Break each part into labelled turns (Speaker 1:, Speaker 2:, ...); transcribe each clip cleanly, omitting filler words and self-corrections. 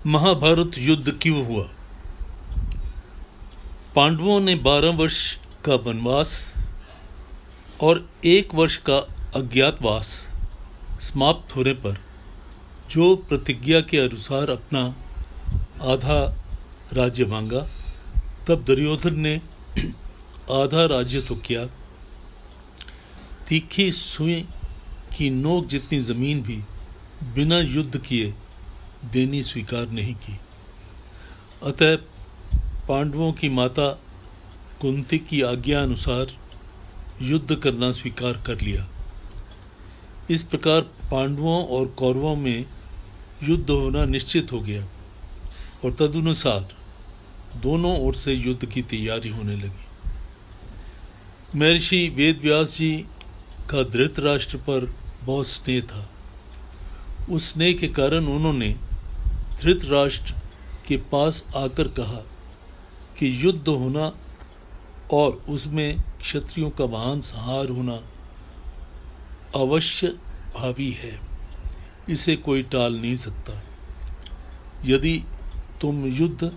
Speaker 1: महाभारत युद्ध क्यों हुआ? पांडवों ने 12 वर्ष का वनवास और 1 वर्ष का अज्ञातवास समाप्त होने पर जो प्रतिज्ञा के अनुसार अपना आधा राज्य मांगा, तब दुर्योधन ने आधा राज्य तो किया, तीखी सुई की नोक जितनी जमीन भी बिना युद्ध किए देनी स्वीकार नहीं की। अतः पांडवों की माता कुंती की आज्ञा अनुसार युद्ध करना स्वीकार कर लिया। इस प्रकार पांडवों और कौरवों में युद्ध होना निश्चित हो गया और तदनुसार दोनों ओर से युद्ध की तैयारी होने लगी। महर्षि वेदव्यास जी का धृतराष्ट्र पर बहुत स्नेह था। उस स्नेह के कारण उन्होंने धृतराष्ट्र के पास आकर कहा कि युद्ध होना और उसमें क्षत्रियों का महान संहार होना अवश्य भावी है, इसे कोई टाल नहीं सकता। यदि तुम युद्ध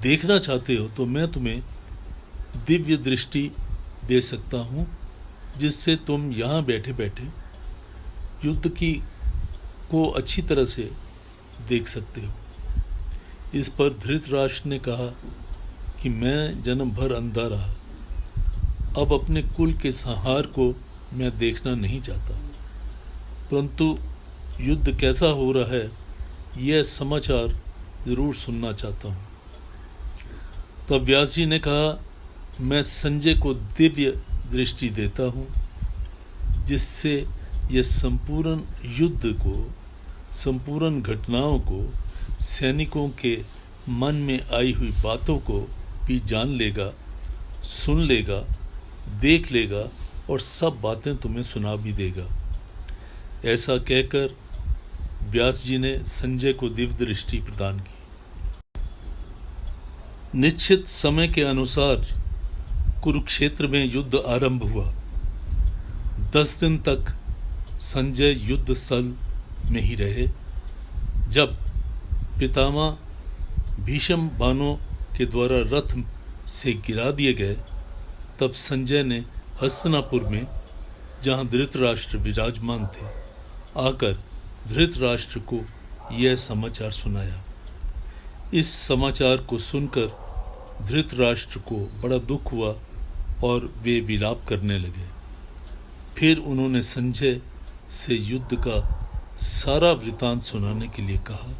Speaker 1: देखना चाहते हो तो मैं तुम्हें दिव्य दृष्टि दे सकता हूँ, जिससे तुम यहाँ बैठे बैठे युद्ध को अच्छी तरह से देख सकते हो। इस पर धृतराष्ट्र ने कहा कि मैं जन्म भर अंधा रहा, अब अपने कुल के संहार को मैं देखना नहीं चाहता, परंतु युद्ध कैसा हो रहा है यह समाचार जरूर सुनना चाहता हूँ। तब व्यास जी ने कहा, मैं संजय को दिव्य दृष्टि देता हूँ, जिससे यह संपूर्ण युद्ध को, संपूर्ण घटनाओं को, सैनिकों के मन में आई हुई बातों को भी जान लेगा, सुन लेगा, देख लेगा और सब बातें तुम्हें सुना भी देगा। ऐसा कहकर व्यास जी ने संजय को दिव्य दृष्टि प्रदान की। निश्चित समय के अनुसार कुरुक्षेत्र में युद्ध आरंभ हुआ। 10 दिन तक संजय युद्ध स्थल में ही रहे। जब पितामह भीष्म बाणों के द्वारा रथ से गिरा दिए गए, तब संजय ने हस्तिनापुर में, जहां धृतराष्ट्र विराजमान थे, आकर धृतराष्ट्र को यह समाचार सुनाया। इस समाचार को सुनकर धृतराष्ट्र को बड़ा दुख हुआ और वे विलाप करने लगे। फिर उन्होंने संजय से युद्ध का सारा वृतांत सुनाने के लिए कहा।